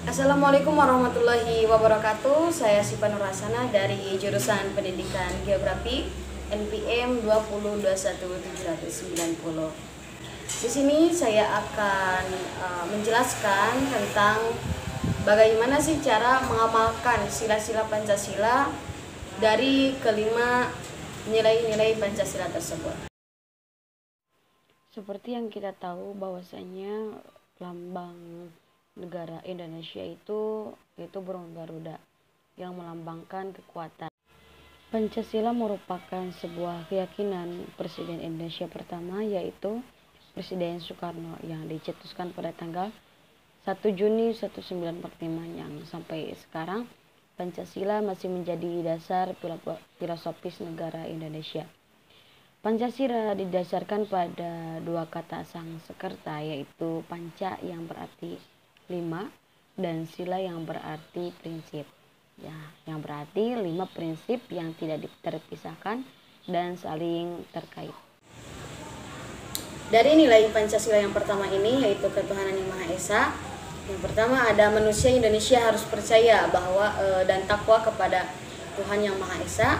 Assalamualaikum warahmatullahi wabarakatuh. Saya Sipa Nurasana dari jurusan Pendidikan Geografi NPM 2021790. Di sini saya akan menjelaskan tentang bagaimana sih cara mengamalkan sila-sila Pancasila dari kelima nilai-nilai Pancasila tersebut. Seperti yang kita tahu bahwasanya lambang negara Indonesia itu burung Garuda yang melambangkan kekuatan. Pancasila merupakan sebuah keyakinan Presiden Indonesia pertama, yaitu Presiden Soekarno, yang dicetuskan pada tanggal 1 Juni 1945, yang sampai sekarang Pancasila masih menjadi dasar filosofis negara Indonesia. Pancasila didasarkan pada dua kata Sanskerta, yaitu panca yang berarti 5 dan sila yang berarti prinsip. Ya, yang berarti 5 prinsip yang tidak terpisahkan dan saling terkait. Dari nilai Pancasila yang pertama ini, yaitu ketuhanan yang Maha Esa. Yang pertama ada manusia Indonesia harus percaya bahwa dan takwa kepada Tuhan yang Maha Esa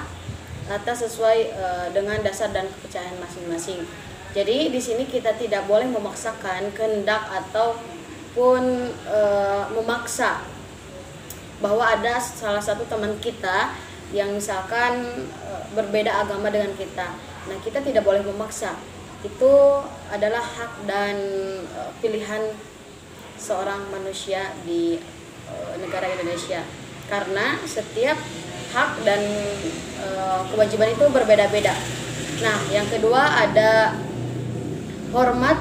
atas sesuai dengan dasar dan kepercayaan masing-masing. Jadi di sini kita tidak boleh memaksakan kehendak ataupun memaksa bahwa ada salah satu teman kita yang misalkan berbeda agama dengan kita. Nah, kita tidak boleh memaksa. Itu adalah hak dan pilihan seorang manusia di negara Indonesia. Karena setiap hak dan kewajiban itu berbeda-beda. Nah, yang kedua ada hormat,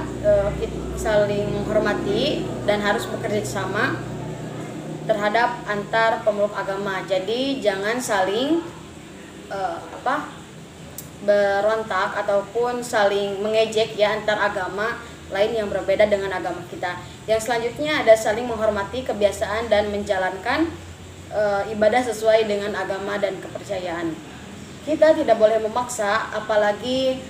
saling menghormati dan harus bekerja sama terhadap antar pemeluk agama. Jadi jangan saling berontak ataupun saling mengejek ya antar agama lain yang berbeda dengan agama kita. Yang selanjutnya ada saling menghormati kebiasaan dan menjalankan ibadah sesuai dengan agama dan kepercayaan. Kita tidak boleh memaksa, apalagi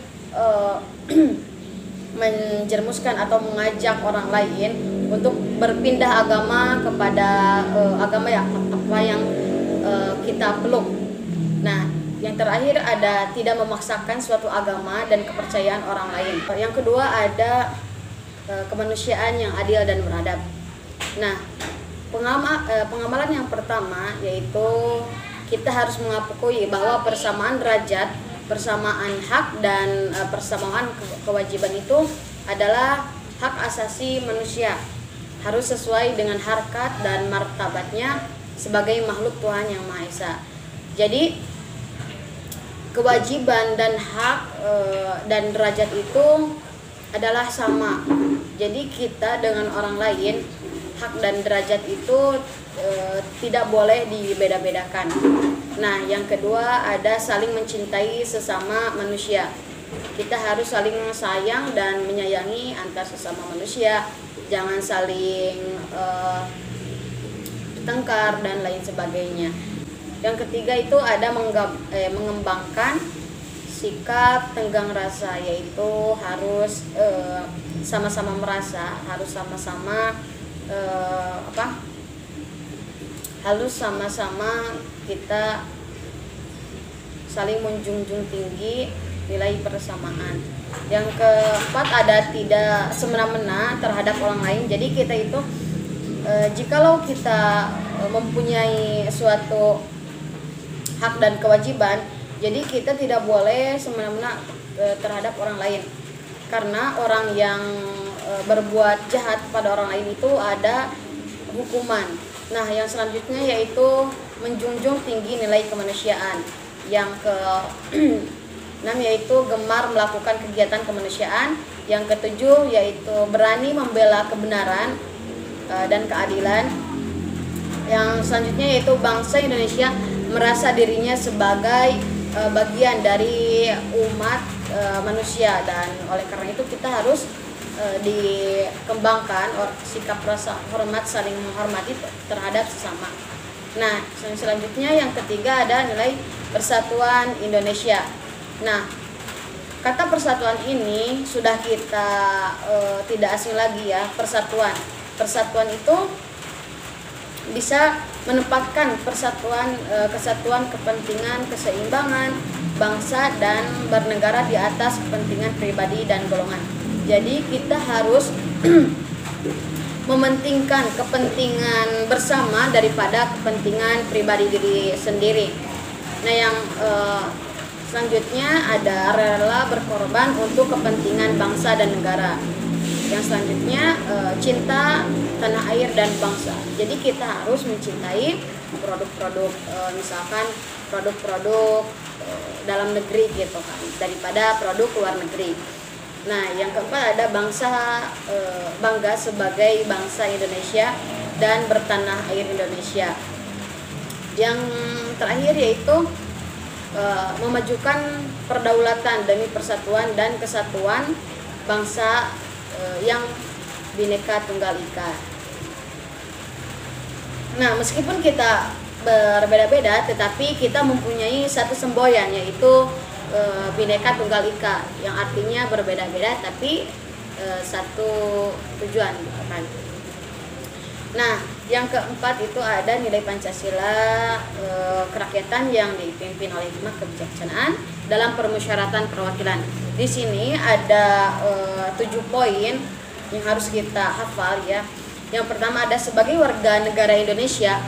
menjermuskan atau mengajak orang lain untuk berpindah agama kepada agama yang kita peluk. Nah, yang terakhir ada tidak memaksakan suatu agama dan kepercayaan orang lain. Yang kedua ada kemanusiaan yang adil dan beradab. Nah, pengamalan yang pertama yaitu kita harus mengakui bahwa persamaan derajat, persamaan hak dan persamaan kewajiban itu adalah hak asasi manusia, harus sesuai dengan harkat dan martabatnya sebagai makhluk Tuhan yang Maha Esa. Jadi kewajiban dan hak dan derajat itu adalah sama. Jadi kita dengan orang lain, hak dan derajat itu tidak boleh dibeda-bedakan. Nah, yang kedua ada saling mencintai sesama manusia. Kita harus saling sayang dan menyayangi antar sesama manusia. Jangan saling bertengkar dan lain sebagainya. Yang ketiga itu ada mengembangkan sikap tenggang rasa, yaitu harus sama-sama merasa, harus sama-sama harus sama-sama kita saling menjunjung tinggi nilai persamaan. Yang keempat ada tidak semena-mena terhadap orang lain. Jadi kita itu jikalau kita mempunyai suatu hak dan kewajiban, jadi kita tidak boleh semena-mena terhadap orang lain. Karena orang yang berbuat jahat pada orang lain itu ada hukuman. Nah, yang selanjutnya yaitu menjunjung tinggi nilai kemanusiaan. Yang ke-6 yaitu gemar melakukan kegiatan kemanusiaan. Yang ke-7 yaitu berani membela kebenaran dan keadilan. Yang selanjutnya yaitu bangsa Indonesia merasa dirinya sebagai bagian dari umat manusia, dan oleh karena itu kita harus dikembangkan sikap rasa hormat, saling menghormati terhadap sesama. Nah, selanjutnya yang ketiga ada nilai persatuan Indonesia. Nah, kata persatuan ini sudah kita tidak asing lagi ya. Persatuan itu bisa menempatkan persatuan, kesatuan, kepentingan, keseimbangan bangsa dan bernegara di atas kepentingan pribadi dan golongan. Jadi kita harus mementingkan kepentingan bersama daripada kepentingan pribadi diri sendiri. Nah, yang selanjutnya ada rela berkorban untuk kepentingan bangsa dan negara. Yang selanjutnya cinta tanah air dan bangsa. Jadi kita harus mencintai produk-produk, misalkan produk-produk dalam negeri gitu kan, daripada produk luar negeri. Nah, yang keempat ada bangga sebagai bangsa Indonesia dan bertanah air Indonesia. Yang terakhir yaitu memajukan perdaulatan demi persatuan dan kesatuan bangsa yang Bhinneka Tunggal Ika. Nah, meskipun kita berbeda-beda, tetapi kita mempunyai satu semboyan, yaitu Bhinneka Tunggal Ika, yang artinya berbeda-beda tapi satu tujuan, gitu kan. Nah, yang keempat itu ada nilai Pancasila, kerakyatan yang dipimpin oleh hikmat kebijaksanaan dalam permusyawaratan perwakilan. Di sini ada 7 poin yang harus kita hafal ya. Yang pertama ada sebagai warga negara Indonesia,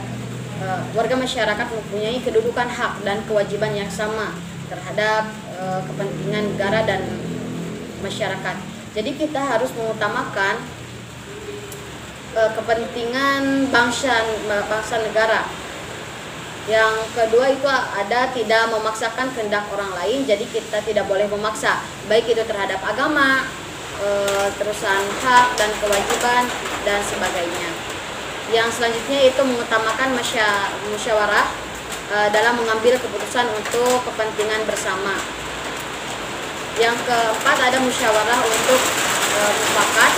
warga masyarakat mempunyai kedudukan hak dan kewajiban yang sama terhadap kepentingan negara dan masyarakat. Jadi kita harus mengutamakan kepentingan bangsa negara. Yang kedua itu ada tidak memaksakan kehendak orang lain. Jadi kita tidak boleh memaksa, baik itu terhadap agama, terusan hak dan kewajiban dan sebagainya. Yang selanjutnya itu mengutamakan musyawarah dalam mengambil keputusan untuk kepentingan bersama. Yang keempat ada musyawarah untuk mufakat,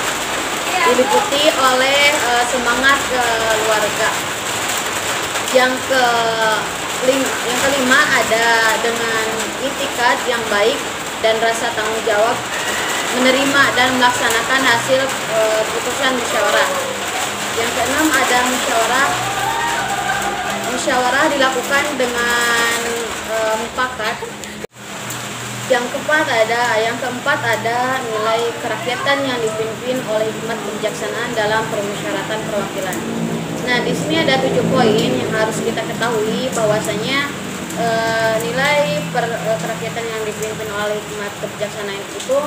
diliputi oleh semangat keluarga. Yang kelima ada dengan itikad yang baik dan rasa tanggung jawab menerima dan melaksanakan hasil putusan musyawarah. Yang keenam ada musyawarah dilakukan dengan mufakat. Yang keempat ada nilai kerakyatan yang dipimpin oleh hikmat kebijaksanaan dalam permusyawaratan perwakilan. Nah, di sini ada 7 poin yang harus kita ketahui, bahwasanya nilai kerakyatan yang dipimpin oleh hikmat kebijaksanaan itu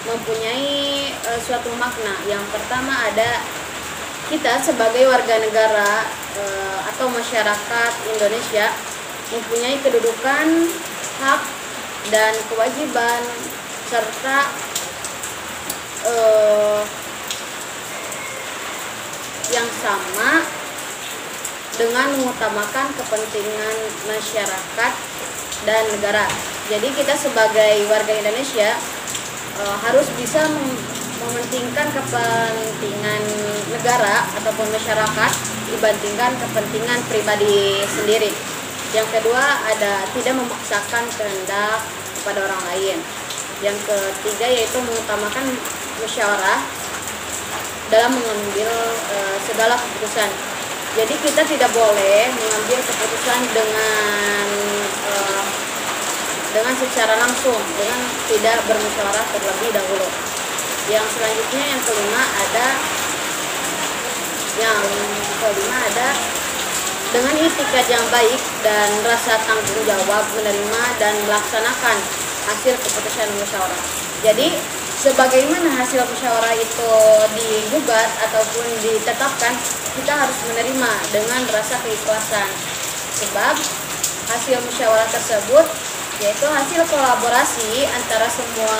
mempunyai suatu makna. Yang pertama ada kita sebagai warga negara atau masyarakat Indonesia mempunyai kedudukan, hak dan kewajiban serta yang sama dengan mengutamakan kepentingan masyarakat dan negara. Jadi kita sebagai warga Indonesia harus bisa mementingkan kepentingan negara ataupun masyarakat dibandingkan kepentingan pribadi sendiri. Yang kedua ada tidak memaksakan kehendak kepada orang lain. Yang ketiga yaitu mengutamakan musyawarah dalam mengambil segala keputusan. Jadi kita tidak boleh mengambil keputusan dengan secara langsung, dengan tidak bermusyawarah terlebih dahulu. Yang selanjutnya yang kelima ada dengan itikad yang baik dan rasa tanggung jawab menerima dan melaksanakan hasil keputusan musyawarah. Jadi sebagaimana hasil musyawarah itu digugat ataupun ditetapkan, kita harus menerima dengan rasa keikhlasan. Sebab hasil musyawarah tersebut yaitu hasil kolaborasi antara semua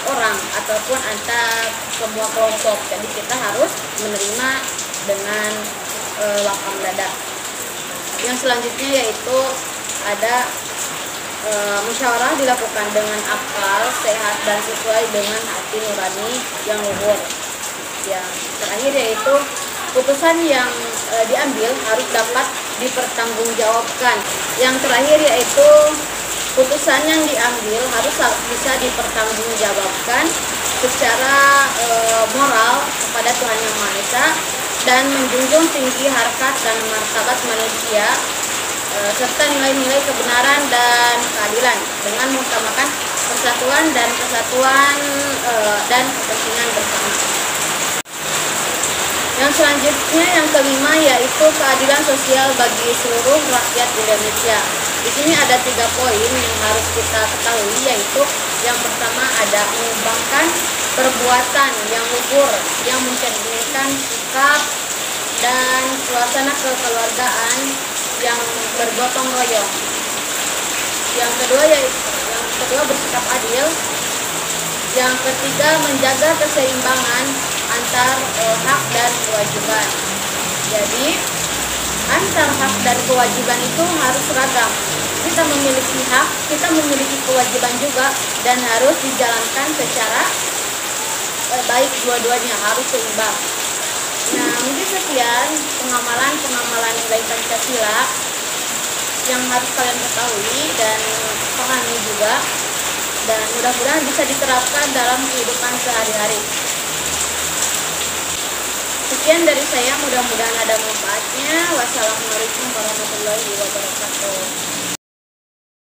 orang ataupun antara semua kelompok. Jadi kita harus menerima dengan lapang dada. Yang selanjutnya yaitu ada musyawarah dilakukan dengan akal sehat dan sesuai dengan hati nurani yang luhur. Yang terakhir yaitu putusan yang diambil harus dapat dipertanggungjawabkan. Yang terakhir yaitu putusan yang diambil harus bisa dipertanggungjawabkan secara moral kepada Tuhan Yang Maha Esa dan menjunjung tinggi harkat dan martabat manusia serta nilai-nilai kebenaran dan keadilan dengan mengutamakan persatuan dan kesatuan dan kepentingan bersama. Yang selanjutnya yang kelima yaitu keadilan sosial bagi seluruh rakyat Indonesia. Di sini ada 3 poin yang harus kita ketahui, yaitu yang pertama ada mengembangkan perbuatan yang luhur yang mencerminkan sikap dan suasana kekeluargaan yang bergotong royong. Yang kedua bersikap adil. Yang ketiga menjaga keseimbangan antar hak dan kewajiban. Jadi antar hak dan kewajiban itu harus seragam. Kita memiliki hak, kita memiliki kewajiban juga, dan harus dijalankan secara baik, dua-duanya harus seimbang. Nah, mungkin sekian pengamalan nilai Pancasila yang harus kalian ketahui dan pahami juga, dan mudah-mudahan bisa diterapkan dalam kehidupan sehari-hari. Sekian dari saya, mudah-mudahan ada manfaatnya. Wassalamualaikum warahmatullahi wabarakatuh.